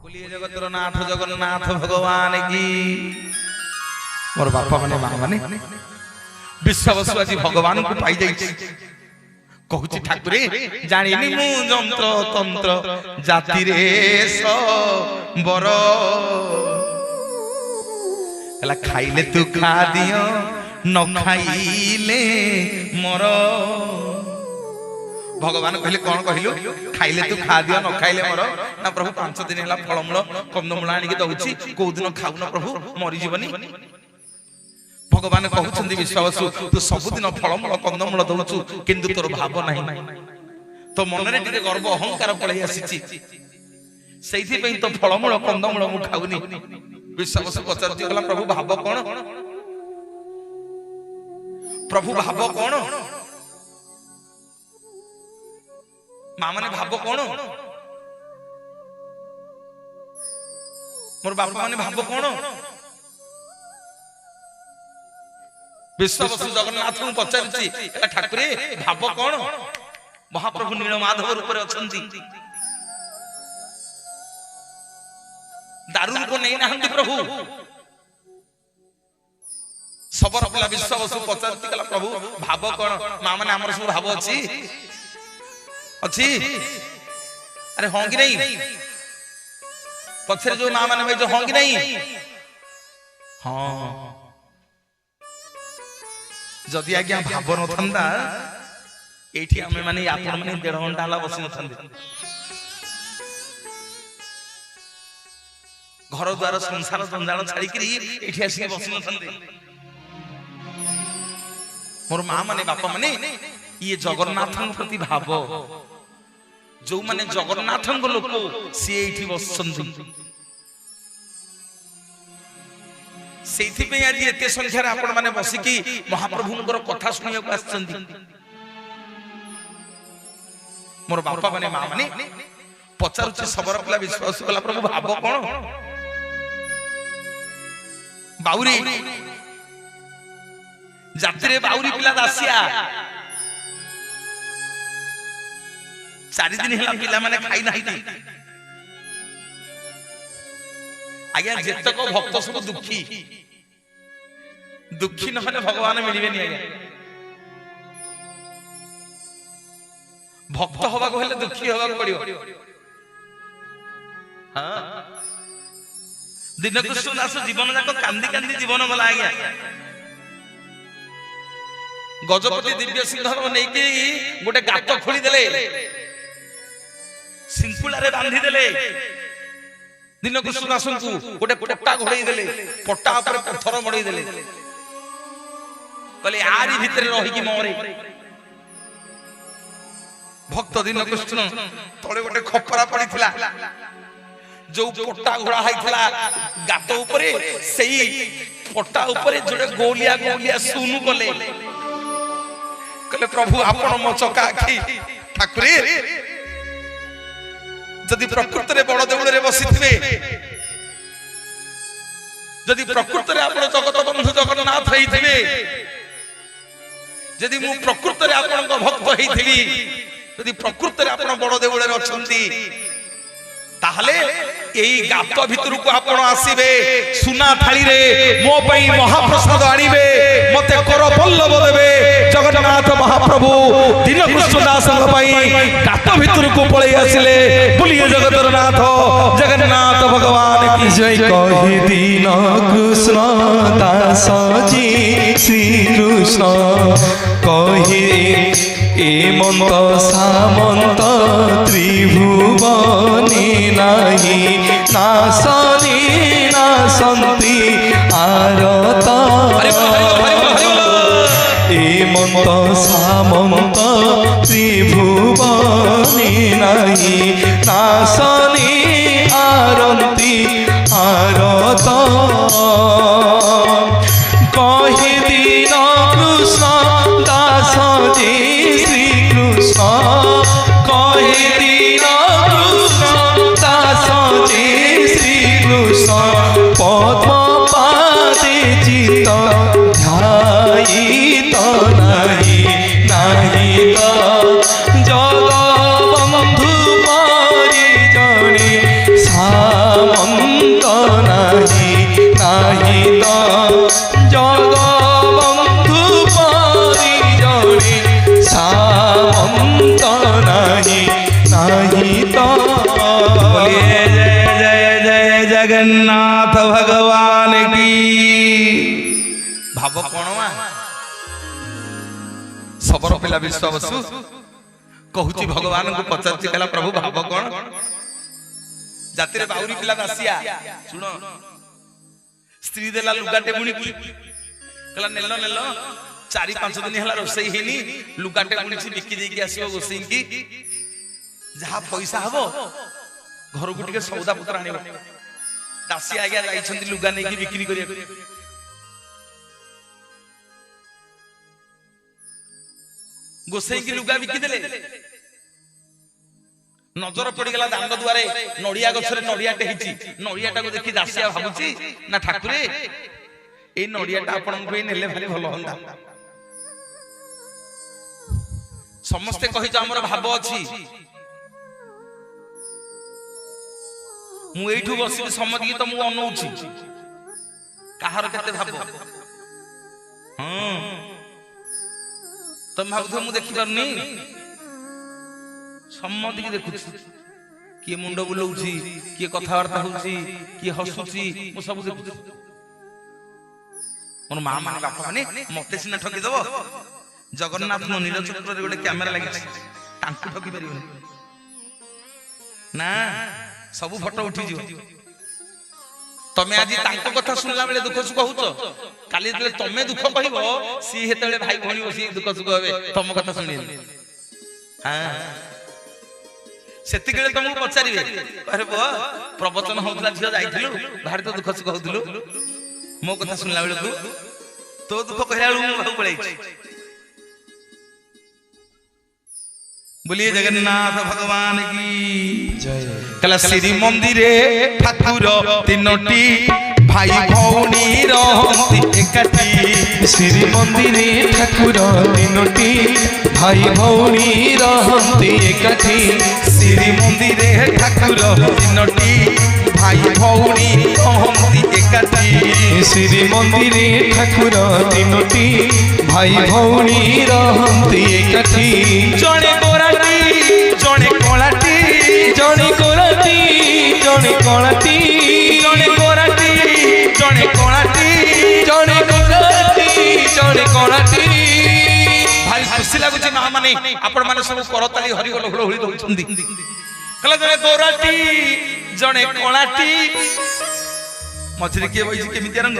बोलिए जगतर नाथ जगन्नाथ भगवान की। मोर बापा माने मां माने विश्वास आज भगवान को पाई जाई कहूची ठाकुरे जानिनी मु जंत्र तंत्र जाति रे बर हला खाइले तू खा दियो न खाइले मोर। भगवान कहले कौन कहलु खाइले तू खा दियो न खाइले मोर ना प्रभु 5 दिन हला फलमूल कंदमूल आनी के दउची को दिन खाउ न प्रभु मरि जीवनी। भगवान कहउछंदी विश्वासु तू सब दिन फलमूल कंदमूल दउचु किंतु तोर भाव नाही तो मन रे टिके गर्व अहंकार पळै आसीची सेइथि पई तो फलमूल कंदमूल मु खाउनी। विश्वासु पचारती गला प्रभु भाव कोन प्रभु भाव कोन मां माने भाव कोन मोर बापा माने भाव कोन। विश्वास जगन्नाथ को पचारछि ठाकुरे भाव कोन। महाप्रभु नीलमाधव रूप रे अछंती दारू को नहीं नाहंती प्रभु सबर पिला विश्वास पचारछि गला प्रभु भाव कोन। मां माने हमर सब भाव अछि अच्छी अरे हों कि नहीं पछरे जो मां माने भाई जो हों कि नहीं हाँ जदि आज्ञा भाव न थंदा एठी हमें माने आपण माने 1.5 घंटा ला बसी न थंदे घर द्वार संसार जंजाल छाड़ी करी एठी आसी बसी न थंदे। मोर मां माने बापा माने ये जगन्नाथन प्रति भाव जो माने जगन्नाथन लोक सी एठी बसछंती सेथि पे आज एते संख्या रे आपण माने बसिकी महाप्रभुनकर कथा सुनिया को आछंती। मोर बापा माने मां माने पचारुछि सबर पिला विश्वास कला प्रभु भाव कोन बाउरी जात्रे बाउरी पिला दासिया 4 दिन हला पिला माने खाई नाही आज्ञा जेतक भक्त सब दुखी दुखी न होले भगवान मिलिबे नि आज्ञा भक्त होबा को हेले दुखी होबा पड़ियो। हां दिन कृष्ण दास जीवन जाक कांदी कांदी जीवन गला आज्ञा गजपति दिव्य सिंह नै कि गोटे गात खोली देले सिंकुला रे बांधी देले दिन कृष्ण दासन को गोटे पट्टा घोड़ई देले पट्टा ऊपर पत्थर मड़ई देले कहले आरी भीतर रही कि मोरे भक्त दिन कृष्ण तळे गोटे खपरा पड़ीथिला जो पट्टा घोड़ा हाइथिला गात ऊपर सेई पट्टा ऊपर जोड़े गोलिया गोलिया सुनु गले कहले प्रभु आपण मो चका आखि ठाकुरे जदि प्रकृत रे बड़ देउल रे बसिथिबे जदि प्रकृत रे आपण जगत बंधु जगन्नाथ हेइथिबे जदि मु प्रकृत रे आपण को भक्त हेइथिबी जदि प्रकृत रे आपण बड़ देउल रे अछंती ताहले एई गात भितर को आपण आसीबे सुना थाली रे मो पई महाप्रसाद आनिबे मते कर बल्लभ देबे जगन्नाथ महाप्रभु दिन कृष्ण दास पई गात भितर को पळै आसिले बोलिए जगतर नाथ जगन्नाथ भगवान की जय। कहि दिन कृष्ण दास जी श्री कृष्ण कहि एमंत सामंत त्रिभुवनी नाही नासनी नासंती आरत एमंत सामंत त्रिभुवनी नाही नासनी आरती आरत कहि दिन कृष्ण दास जी श्री कृष्ण कहि दिन कृष्ण दास जी श्री कृष्ण पद्म पादे चित ध्यायित नाही नाही तो जग सहित बोलिए जय जय जय जगन्नाथ भगवान की। भाव कौन वा सबरो पिला विश्वावसु कहूची भगवान को पचारती कहला प्रभु भाव कौन जाति रे बाउरी पिला दासिया सुनो स्त्री देला लुगाटे बुणी कहला नेलो नेलो 4-5 दिन हला रोसई हेनी लुगाटे बुणी से बिकी दे के आसीओ गोसई की जहा पैसा हबो घर को टिके सौदा पत्र आनिबो दासिया आज्ञा जाई छंदी लुगा नै की बिक्री करिया गोसई की लुगा बिकी देले नजर पड़ी गला दांड दुआरे नड़िया गछरे नड़ियाटे हिची नड़ियाटा को देखि दासिया भाबुची ना ठाकुरे ए नड़ियाटा आपन को नेले भारी भलो हंदा समस्ते कहि जा हमर भाव अछि मु एठू बसी समझ की तो मु अनौछि काहर केते भाव हां तुम भाबु मु देखि परनी सम्मति की देखु किए मुंड बुलाउछि किए कथावार्ता होछि किए हसुछि मु सब देखु मोर मां माने बापा माने मते सिना ठकी दबो जगन्नाथ नो नीलचक्र रे गोटे कैमरा लागि तांकु ठकी परिबो ना सब फोटो उठी जिवो तमे आज तांको कथा सुनला बेले दुख सुख होउछ काली तले तमे दुख कहिबो सी हेतले भाई भणी बसी दुख सुख होबे तम कथा सुनिले हां सेति गेले तुमको पचारिबे अरे बो प्रवचन होतला झियो जाइथिलु भारी तो दुख सुख होतलु मो कथा सुनला बेले तो दुख कहला बेले मु पळैछि बोलिए जगन्नाथ भगवान की जय। कला श्री मंदिरे ठाकुर तीनोटी भाई भौणी रहंती एकाठी श्री मंदिरे ठाकुर तीनोटी भाई भौणी रहंती एकाठी श्री मंदिरे ठाकुर तीनोटी भाई भौणी रहंती एकाठी श्री मंदिरे ठाकुर तीनोटी भाई भौणी रहंती एकाठी जणे गोराटी जणे कोलाटी जणे कोराटी जणे कोलाटी जणे गोराटी जणे कोलाटी जणे कोराटी जणे कोराटी भाई खुशी लागुची मां माने आपण माने सब करताली हरि बोल हुळ हुळी दउछंदी कला जणे गोराटी जणे कोलाटी मझरे के बइछि केमितिया रंग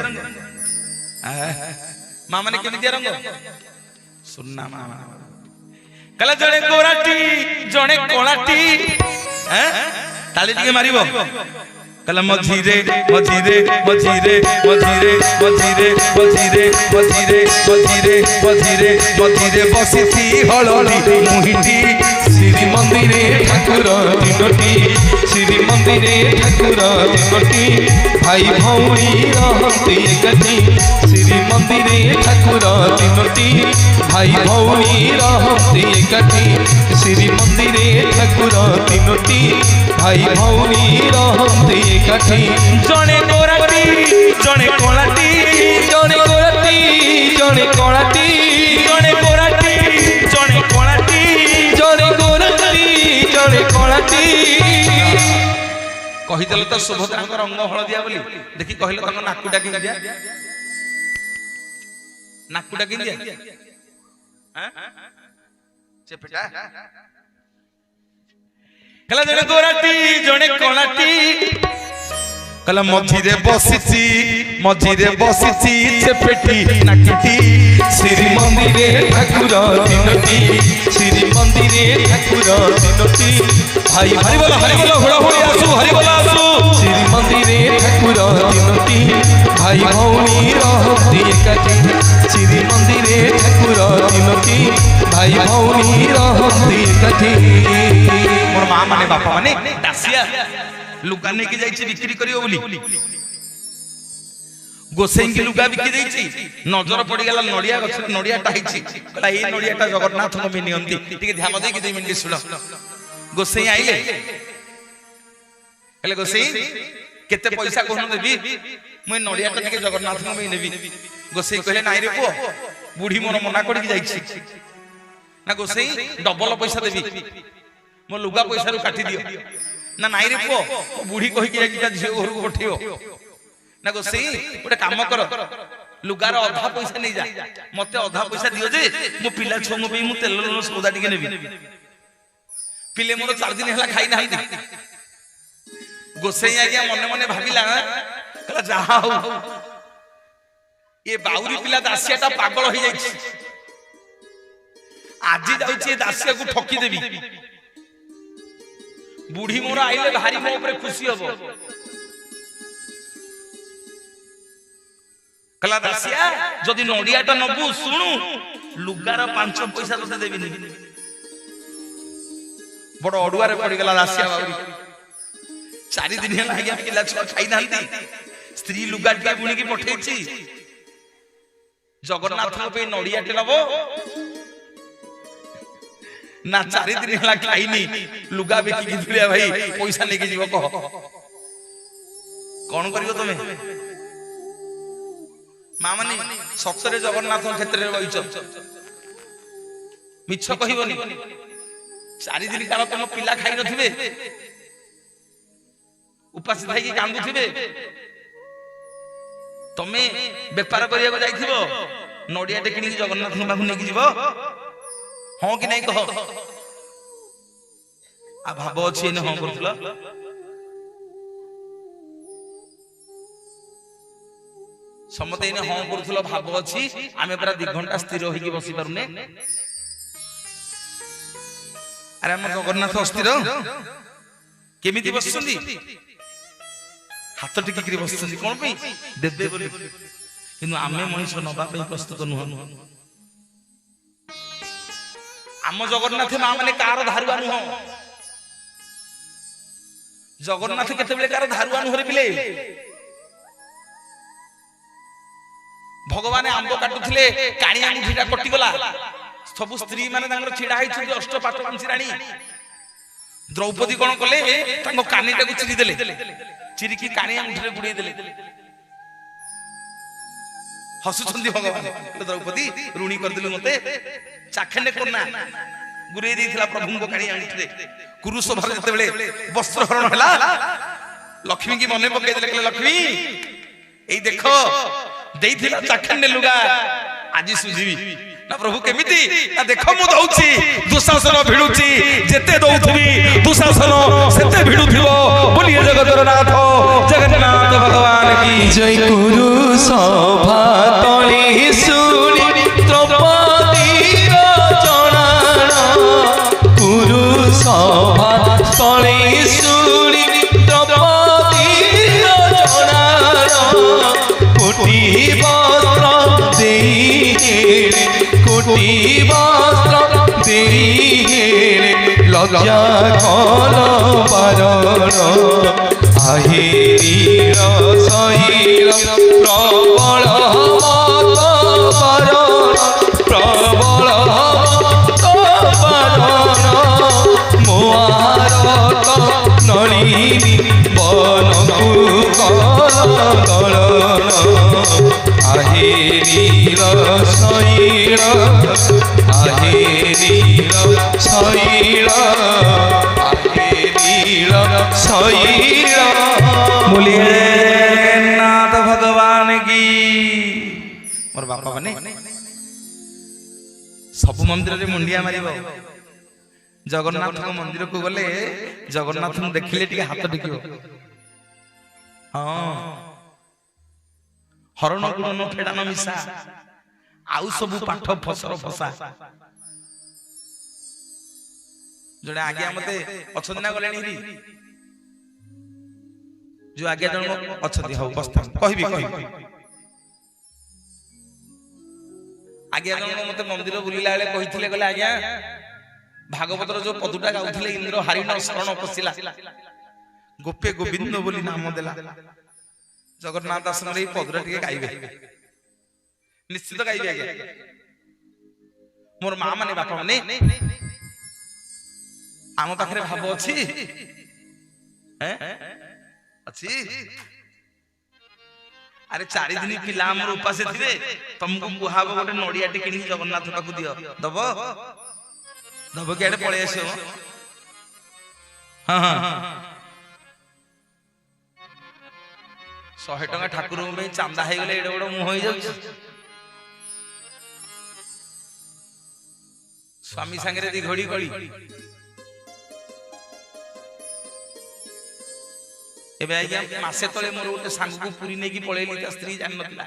मां माने केमितिया रंग सुनना मां कला जणे गोराटी जणे कोलाटी ताली टिके मारिबो कला मझिरे मझिरे मझिरे मझिरे मझिरे मझिरे मझिरे मझिरे मझिरे मझिरे बसिथि हळली मुहिटी श्री मंदिरे ठाकुर तीनोटी श्री मंदिरे ठाकुर तीनोटी भाई भौणी रहंती एकाठी श्री मंदिरे ठाकुर तीनोटी भाई भौणी रहंती एकाठी श्री मंदिरे ठाकुर तीनोटी भाई भौणी रहंती एकाठी जणे गोराटी जणे कोलाटी जणे कोराटी जणे कोराटी जणे गोराटी जणे कोलाटी जणे कोराटी जणे कोराटी कहिदेले तो सुभद्राଙ୍କ रंग हळदिया बोली देखि कहिले तम नाकुटा कि दिया नाकुटा कि दिया हैं चेपटा कला जणे गोराटी जणे कोलाटी कला मझिरे बसिची चेपेटी नाकिटी श्री मंदिरे ठाकुर तीनोटी श्री मंदिरे ठाकुर तीनोटी भाई हरि बोल हुळ हुळी आसु हरि बोल आसु श्री मंदिरे ठाकुर तीनोटी भाई भौणी रहंती एकाठी श्री मंदिरे ठाकुर तीनोटी भाई भौणी रहंती एकाठी मोर मां माने बापा माने दासिया लुगा नेकी जाईची बिक्री करियो बोली गोसेई की लुगा बिकी देईची नजर पड़ी गला नडिया गछ नडिया टाइची कला ए नडियाटा जगन्नाथ को में नियंती ठीक ध्यान दे कि 2 मिनिट सुनो गोसेई आइले कले गोसेई केते पैसा कोन देबी मैं नडियाटा ठीक जगन्नाथ को में नेबी गोसेई कहले नाइ रे पुओ बूढ़ी मोर मना करी जाईची ना गोसेई डबल पैसा देबी मो लुगा पैसा काटी दियो ना नाई रे पुओ मो बुढ़ी कहि के ता झियो घर को पठियो ना गोसई गोटे काम कर लुगार अधा पैसा नहीं जा मते अधा पैसा दियो जे मो पिला छो मो मु तेल लून सौदा टिके नेबी पिले मोर 4 दिन हला खाई नाही गोसई आज्ञा मने मने भाबिला कहला जा हो ये बाउरी पिला दासियाटा पागल हो जाई आज जाउची दासिया को ठकी देबी बुढ़ी मोर आइले भारी मो ऊपर खुशी हबो कला दासिया जदि नडियाटा नबु सुनु लुगार 5 पैसा तते देबी बड़ अडुआरे पड़ी गला दासिया बाउरी 4 दिन हेला आज्ञा पिला छ खाई नांती स्त्री लुगा टे बुणी की पठेछि जगन्नाथ पे नडियाटे नबो ना 4 दिन हेला खाइनी लुगा बेकी की दुलिया भाई पैसा लेके जीव कह कौन करियो तमे मां माने सत्सरे जगन्नाथ क्षेत्र रे बइछ मिछ कहिबोनी 4 दिन काल तुम पिला खाइ नथिबे उपास थाई की कांदुथिबे तमे व्यापार करिया को जाइथिबो नडिया टे किनी जगन्नाथ बाबू नेकी जीवो हां कि नहीं कह आ भाव अछि ने हां करथला समते ने हां करथला भाव अछि आमे पूरा 2 घंटा स्थिर होई की बसी पारुने अरे हम जगन्नाथ अस्थिर केमिति बसछंदी हाथ टिकी बसछंदी कोन पे देबे बोली किंतु आमे मनुष्य नबा पे प्रस्तुत नुह आम जगन्नाथ मां माने कार धारुआ नुह जगन्नाथ केते बेले कार धारुआ नुह रे पिले भगवान आंब काटुथिले काणी अंगुठीटा कटि गला सब स्त्री माने तांगर छिडा हिछि अष्ट पाट पंचराणी द्रौपदी कोन कले तांको कानीटा को चिरी देले चिरी की काणी अंगुठीरे गुडी देले हसुछंदी भगवान द्रौपदी ऋणी कर दिलु मते चाखने कोना गुरे देथिला प्रभु को काणी अंगुठीरे कुरुष भर जते बेले वस्त्र हरण हला लक्ष्मी की मने पके देले कहले लक्ष्मी एई देखो देथिला चाखने लुगा आज सुजीवी ना प्रभु केमिति ना देखो मु दउची दुशासन भिडुची जेते दउथबी दुशासन सेते भिडुथिबो बोलिए जगतर नाथ जगन्नाथ भगवान की जय गुरु सभा तली सुनी द्रौपदी रचनाण गुरु सभा तली सुनी द्रौपदी रचनाण कोटि वस्त्र देई कोटि वस्त्र देई लज्जा कल बारण আহির শৈল প্রবল প্রবল মোয়ারত নলিনী বনকু কলন আহির শৈল আহির শৈল बोलिए नाथ भगवान की मोर बापा माने सब मंदिर रे मुंडिया मारिबो जगन्नाथ को मंदिर को गले जगन्नाथ को देखिले टिके हाथ टिकियो हां हरण गुण फेडान मिसा आउ सब पाठ फसर फसा जोड़े आगे मते अछना गलेनी जो आगे जन अछती हो बस्ता कहबी आगे जन मते मंदिर बुलिला बेले कहिथिले गले आज्ञा भागवतर जो पदुटा गाउथिले इंद्र हरिण शरण पसिला गोपे गोविंद बोली नाम देला जगन्नाथ आश्रम रे पदुटा टिके गाइबे निश्चित गाइबे आज्ञा मोर मां माने बापा माने आम पाखरे भाव अछि हैं अछि अरे 4 दिन पिला हमर उपासे थिबे तुमको गुहाब गोटे नडिया टे किनी जगन्नाथ पाखु दियो दबो दबो के आडे पळे आसो हाँ हाँ 100 टंका ठाकुर चांदा हो गले एडे बड़ मुह हो जाउछि स्वामी संगे दी घड़ी गली एबे आज्ञा मासे तले मोर गोटे सांग को पुरी ने की पळेली ता स्त्री जान नथिला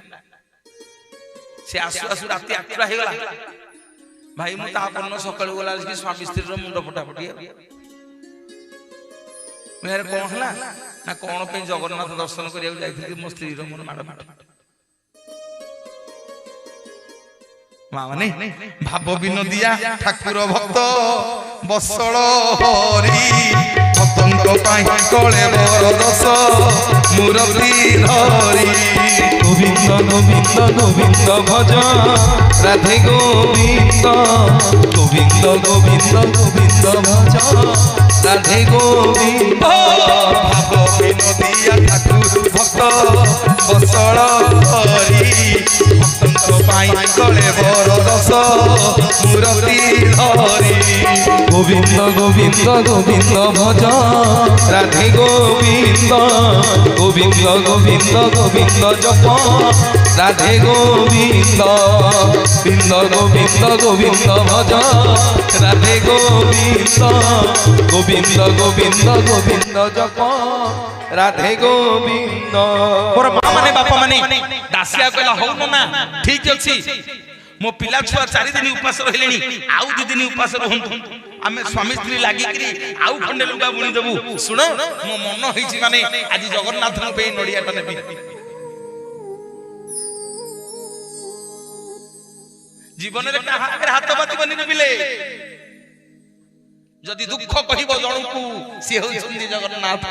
से आसु आसु राती 8टा हे गला भाई मु ता पन्न सकाळ गला कि स्वामी स्त्री रो मुंड फटाफटी मेरे कोन हला ना कोन पे जगन्नाथ दर्शन करिया जाइथि मो स्त्री रो मन माड माड माने भाव विनोदिया ठाकुर भक्त बसळ हरि भक्तंक पाई कळे बर दस मूर्ति धरि गोविंद गोविंद गोविंद भज राधे गोविंद गोविंद गोविंद गोविंद भज राधे गोविंद भाव विनोदिया ठाकुर भक्त बसळ हरि भक्तंक पाई कळे बर दस मूर्ति धरि गोविंद गोविंद गोविंद भज राधे गोविंद गोविंद गोविंद गोविंद जप राधे गोविंद गोविंद गोविंद गोविंद भज राधे गोविंद गोविंद गोविंद गोविंद जप राधे गोविंद मोर मां माने बापा माने दासिया कहला हो ना ठीक अछि मो पिला छुआ 4 दिन उपास रहिलेनी आउ 2 दिन उपास रहंतु आमे स्वामी स्त्री लागि करी आउ खंडे लुगा बुनी देबू सुन मो मन होइछि माने आज जगन्नाथ न पे नडिया त नेबी जीवन रे कहा आगे हाथ बाती बनी नेबिले जदि दुख कहिबो जणकू से होइछन्ती जगन्नाथ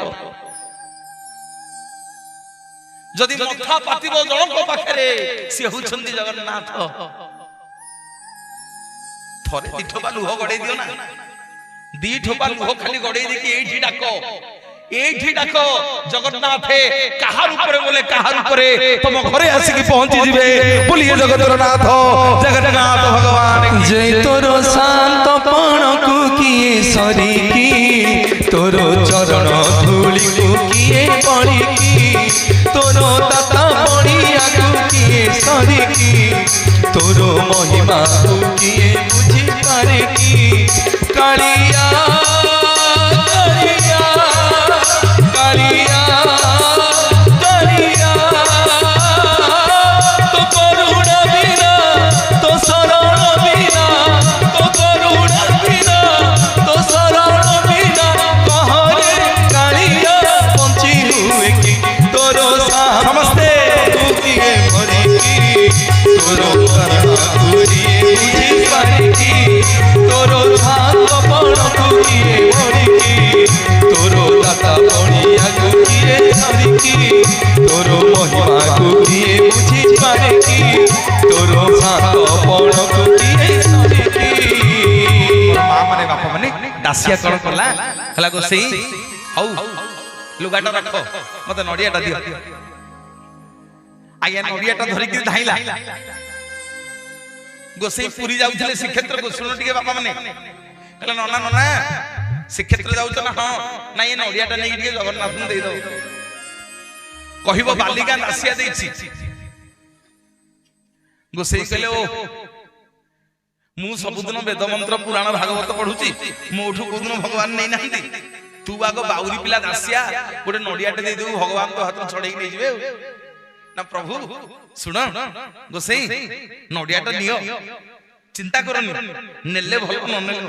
जदि मथा पातिबो जणक पाखरे से होइछन्ती जगन्नाथ थरे दी ठोपा लुह गड़े दियो ना दी ठोपा लुह खाली गड़े दे कि एठी डाको जगन्नाथ कहार ऊपर बोले कहार ऊपर तुम घरे आसी की पहुंची जिवे बोलिए जगन्नाथ जगन्नाथ भगवान जय तोरो शांत पण को किए सरी की तोरो चरण धूली को किए पड़ी की तोरो दाता पड़िया को किए सरी की तोरो महिमा को किए बुझी पारे की कालिया कालिया कालिया कालिया तो करुणा बिना तो शरण बिना तो करुणा बिना तो शरण बिना कहरे कालिया पंची हुए की तोरो समस्ते किए भरी की तोरो करुणा बुझी पारे की तोरो हाथ पण किए भरी की तोरो दाता बणिया को किए धरी की तोरो महिमा को किए बुझी पारे की तोरो हाथ पण को किए धरी की मां माने बापा माने दासिया कोन करला हला गोसई हौ लुगाटा रखो मते नडियाटा दियो आया नडियाटा धरि कि धाइला गोसई पुरी जाउथले श्रीक्षेत्र को सुनो टिके बापा माने कहला नना नना श्रीक्षेत्र जाउछ ना हां ना ये नडियाटा नै टिके जगन्नाथ न देई दो कहिबो बालिका दासिया देछि गोसई कहले ओ मु सबुदिन वेद मंत्र पुराण भागवत पढुची मोठू कोदिन भगवान नै नाहंती तू आगो बाउरी पिला दासिया गोटे नडियाटे दे देबू भगवान तो हाथ छड़ेई नै जिवे ना प्रभु सुन गोसई नडियाटा नियो चिंता करनी नेले भल न नेले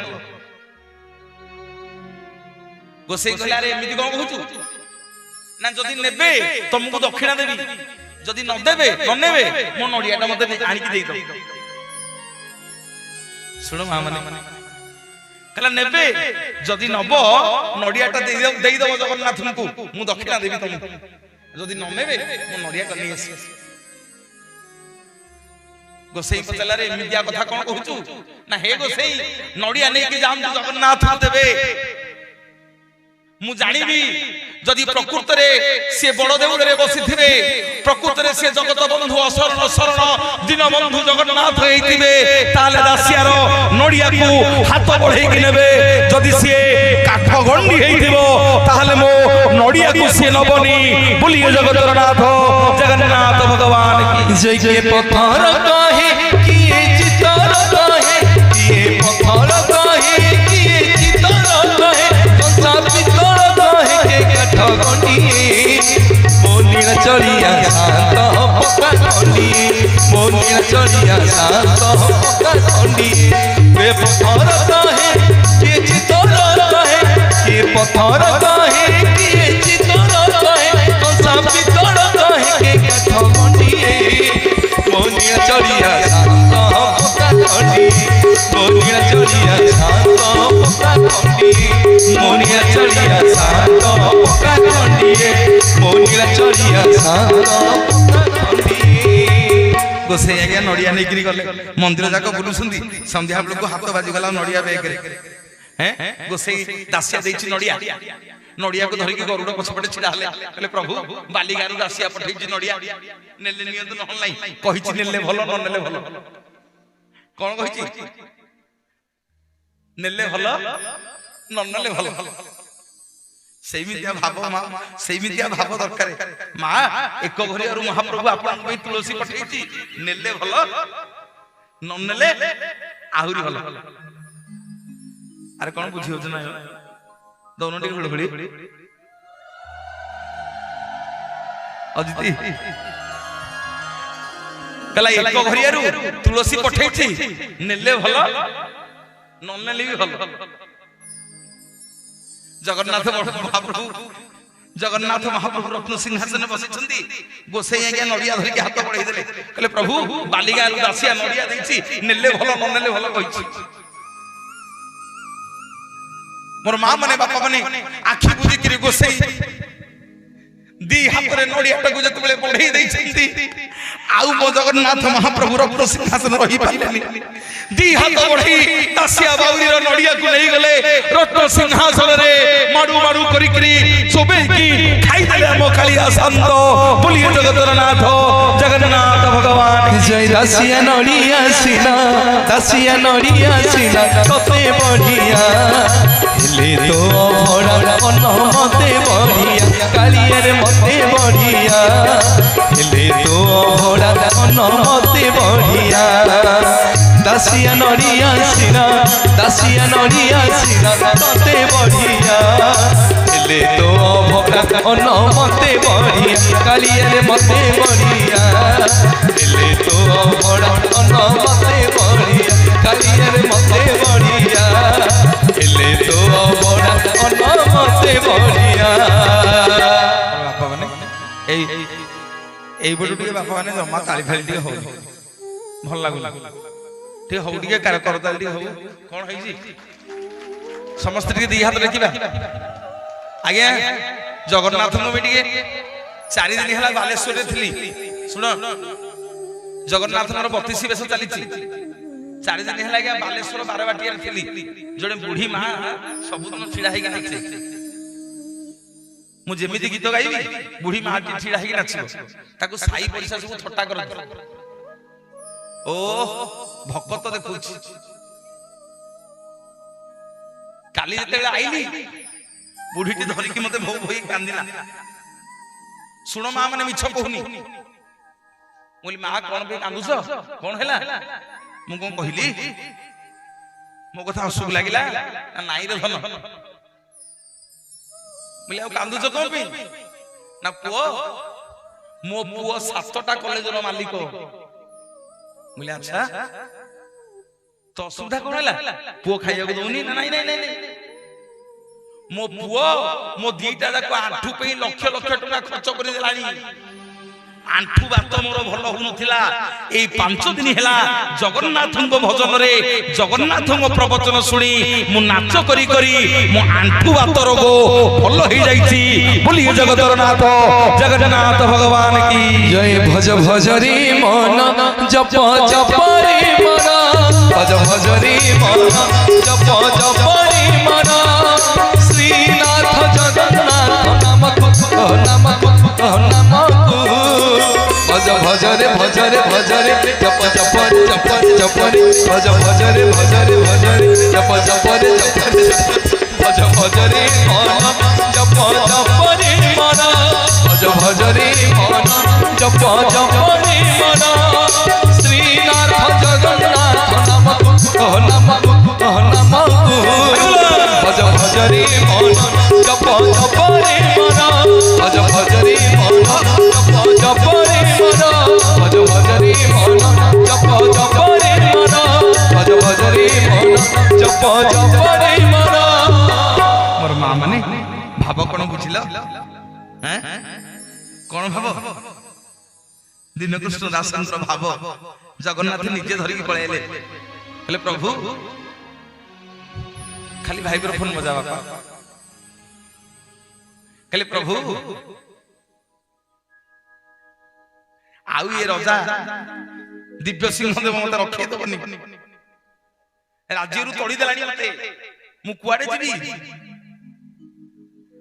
गोसई कहला रे एमिति कोन कहू ना जदी नेबे तुमको दक्षिणा देबी जदी न देबे न नेबे मो नडियाटा मते आनी की देई दो सुन मा माने कहला नेबे जदी नबो नडियाटा देई दो जगन्नाथ को मु दक्षिणा देबी तुमको जदी न नेबे मो नडियाटा नै आसी गोसई पचला रे एमितिया कथा कोन कहू ना हे गोसई नडिया नै कि जाम जगन्नाथ देबे मु जानिबी जदि प्रकृत रे से बड़ देउल रे बसिथिबे प्रकृत रे से जगत बंधु असरण शरण दिन बंधु जगन्नाथ हेतिबे ताले दासियारो नडिया को हाथ बढ़ेई कि नेबे जदि से काठ गंडी हेतिबो नड़िया को से नबनी बोलिए जगतर नाथ जगन्नाथ भगवान की जय के पत्थर कहे किए चित्तर कहे किए पत्थर कहे किए चित्तर कहे कंसा पित्तर कहे के काठ गंडिए मोनीर चढ़िया शांत पक्का गंडिए मोनीर चढ़िया शांत पक्का गंडिए वे पत्थर कहे किए चित्तर कहे किए पत्थर कहे किए चित्तर कहे कंसा पित्तर कहे के काठ गंडिए मोनिया चढ़िया शांत पक्का खंडी मोनिया चढ़िया शांत पक्का खंडी मोनिया चढ़िया शांत पक्का खंडी मोनिया चढ़िया शांत पक्का खंडी गोसाई आज्ञा नड़िया नहीं गले मंदिर जाक बुलुंदी संध्या बेलू हाथ बाजी गला नड़िया बेग हैं गोसाई दासिया देछि नड़िया नड़िया को धरिकी गरुड़ पछपटे छिड़ा हले कहले प्रभु बालीगारू दासिया पठेछि नड़िया नेले नियंतु न हल नाही कहिछि नेले भलो न नेले भलो कोन कहिछि नेले भलो न नेले भलो सेमितिया भाव मा सेमितिया भाव दरकार मां एक घरी और महाप्रभु आपन में तुलसी पठेछि नेले भलो न नेले आहुरी भलो अरे कोन बुझी होछ ना दोनों टी घुड़घुड़ी अदिति कला एक घरियारू तुलसी पठेछि नेले भलो न नेले भी भलो जगन्नाथ महाप्रभु रत्न सिंहासन बसिछंती गोसाई आज्ञा नड़िया धरिके हाथ बढ़ाई देले कहले प्रभु बालिगारू दासिया नड़िया देछि नेले भलो न नेले भलो कहिछि मोर मां माने बापा माने आखि बुझी कि गोसाई दी हाथ रे नड़िया टाकू जतबेले बढ़ाई दैछंती आउ मो जगन्नाथ महाप्रभु रत्न सिंहासन रही पाइलेनी दी हाथ बढ़ी दासिया बाउरी रो नड़िया को नहीं गले रत्न सिंहासन रे माडू माडू करी करी सोबे की खाई देले मो कालिया शांत बोलिए जगतर नाथ जगन्नाथ भगवान जय दासिया नड़िया सीना कते बढ़िया ले तो भड़ा मन मते बढ़िया कालिया रे मते बढ़िया ले तो भड़ा मन मते बढ़िया दासिया नड़िया सीना कते बढ़िया ले तो भड़ा मन मते बढ़िया कालिया रे मते बढ़िया ले तो भड़ा मन मते बढ़िया कालिया रे मते बढ़िया ले तो बड़ा अनमते बढ़िया बापा माने एई बडू टिके बापा माने जम्मा ताली फाली टिके हो भल लागुला टिके हो टिके करताली टिके हो कोन होइछि समस्त टिके दी हाथ देखिबा आज्ञा जगन्नाथ को टिके 4 दिन हला बालेश्वर रे थिली सुनो जगन्नाथ नर 32 बेस चलीछि 4 दिन है लगे बालेश्वर बारवाटिया थी जोड़े बुढ़ी माँ सबुदिन छिड़ा होगी नाचे मुझे गीत गाइबी बुढ़ी माँ छिड़ा होगी नाचो ताकू साई पड़िशा सब थट्टा कर ओ भक्त देखु काली जते आईली बुढ़ी टी धरिकी मते भौ भई कांदिला सुनो माँ माने मिछ कहूनी बोली माँ कौन पे कांदुछ कौन हैला मु कौन कहली मो कथा अशुभ लागिला नाई रे धन बोले कांदुच कौन पे ना पुओ मो पुओ 7टा कॉलेज रो मालिक बोले अच्छा तो असुविधा कौन हैला पुओ खाइया को दउनी ना नहीं मो पुओ मो दीटा जाको आठू पे लक्ष लक्ष टका खर्च कर देलानी आंठू बात मोर भल होनथिला एई 5 दिन हैला जगन्नाथंग भजन रे जगन्नाथंग प्रवचन सुनी मु नाच करी करी मो आंठू बात रोग भल हो जाईची बोली जगतर नाथ जगन्नाथ भगवान की जय भज भज रे मन जप जप रे मन भज भज रे मन जप जप रे मन श्रीनाथ जगन्नाथ नामक भज भज रे जप जप जप जप रे भज भज रे जप जप रे भज भज रे मन जप जप रे जप जप रे मन श्रीनाथ जगन्नाथ नामकु कह नामकु कह नामकु भज भज रे मन जप जप रे मन भज भज रे मन जप जप रे मन भज भज रे मन जप जप रे मन भज भज रे मन जप जप रे मन मोर माँ माने भाव कौन बुझिल कौन भाव दीनकृष्ण दासंकर भाव जगन्नाथ निजे धरिकी पळेले कहले प्रभु खाली भाइब्रोफोन बजा बापा कहले प्रभु आउ ये रजा दिव्य सिंह देव मत रखे दबनी राज्य तोड़ी देलानी मते मु कुआडे जीवी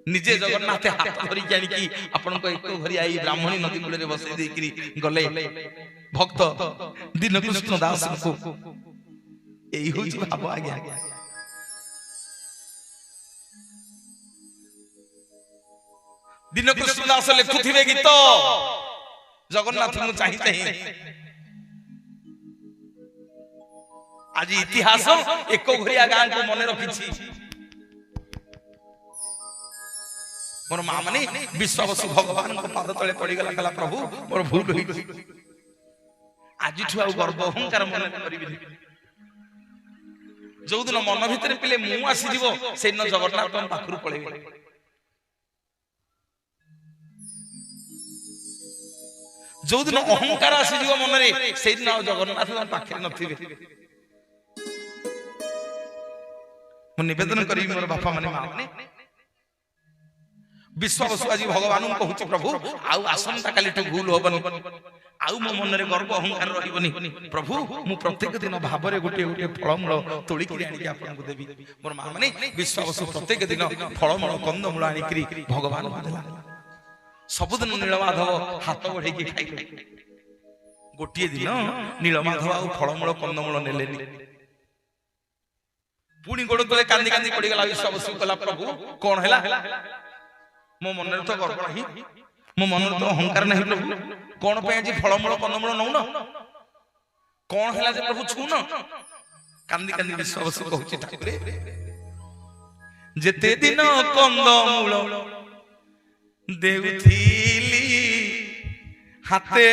निजे जगन्नाथ हाथ धरी जानिकी आपन को एक घरी आई ब्राह्मणी नदी कूल रे बसई देकरी गले भक्त दीनकृष्ण दास को एही होई भाव आज्ञा दीनकृष्ण दास लिखुथिबे गीत जगन्नाथ मु चाहि चाहि आज इतिहास एक घरिया गां को मने रखिछि मोर माँ माने विश्वावसु भगवान को पाद तले पड़ी गला कला प्रभु मोर भूल होई आज ठु आ गर्व अहंकार मन करिबि जो दिन मन भितर पिले मु आसी जीवो से दिन जगन्नाथ हम पाखरु पळेबे जो दिन अहंकार आसी जीवो मन रे से दिन जगन्नाथ हम पाखरे नथिबे मु निवेदन करी मोर बापा माने माने विश्वास आज भगवान कहूँ प्रभु आउ आसंता काली भूल होबनी आउ मो मन रे गर्व अहंकार रहिबनी प्रभु मु प्रत्येक दिन भाबरे गोटे गोटे फलमूल तोलिकी आनिकी आपन को देबी मोर मां माने विश्वास प्रत्येक दिन फलमूल कंदमूल आनिकी भगवान को देला सबुदिन नीलमाधव हाथ बढ़े की खाइले गोटे दिन नीलमाधव आउ फलमूल कंदमूल नेलेनी पुणी गोड़ तले कांदी कांदी पड़ी गला विश्वास कला प्रभु कोन हैला मो मन तो गर्व नहीं मो मन तो अहंकार नहीं प्रभु कौन पे आज फलमूल कंदमूल नौ न कौन हैला जे प्रभु छु न कांदी कांदी विश्वास कहूची ठाकुरे जेते दिन कंदमूल देउथिली हाते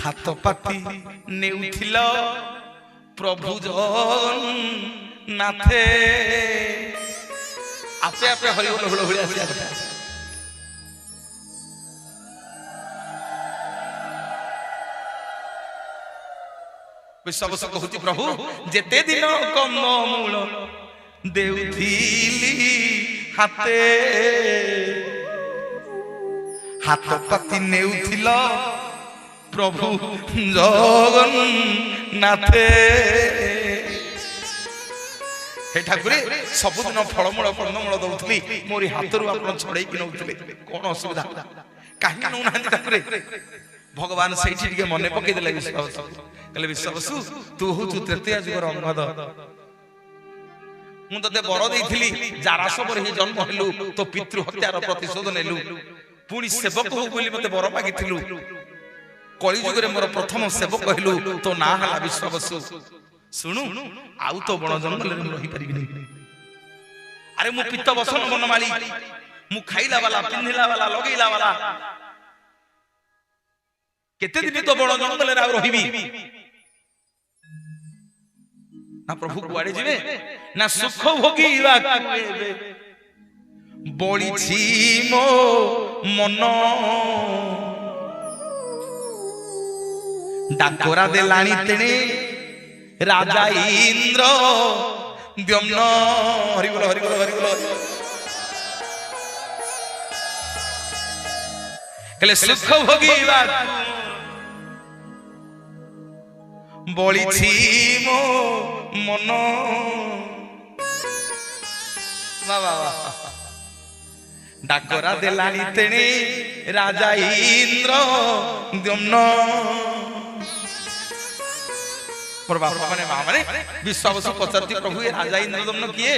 हाथ पाती नेउथिल प्रभु जगन्नाथे आपे आपे हरि बोल होल होली आसी आसी विश्वास कहूची प्रभु जेते दिन कंदमूल देउथिली हाते हाथ पाती नेउथिल प्रभु जगन्नाथे हे ठाकुरे सबुदिन फलमूल कंदमूल दउथली मोरी हाथरू आपण छड़ाई कि नउथले कोन असुविधा काहे नउ नांती ठाकुरे भगवान सेठी के मने पकई देला विश्वास कहले विश्वास तू होचु तृतीय जुगर अंगद मु तते बर देइथिली जारास पर ही जन्म हेलु तो पितृ हत्यार प्रतिशोध नेलु पुणी सेवक हो बोली मते बर मागिथिलु कली जुग रे मोर प्रथम सेवक कहलु तो ना हला विश्वास सुनु आउ तो बण जंगल रे रही परिबि नै अरे मु पित्त बसन बनमाली मु खाइला वाला पिन्हिला वाला लगैला वाला केते दिन तो बण जंगल रे आ रहिबि ना प्रभु कुआडे जिवे ना सुख भोगीवा कुएबे बड़ी छी मो मन डाकोरा देलानी तेने राजा इंद्र द्युम्न हरि बोल हरि बोल हरि बोल कहले सुख भोगीवा बड़ी छी मो मन वाह वाह वाह डाकोरा देलानी तेने राजा इंद्र द्युम्न बापा माने माँ माने विश्वास पचारती प्रभु ये राजा इंद्र द्युम्न किए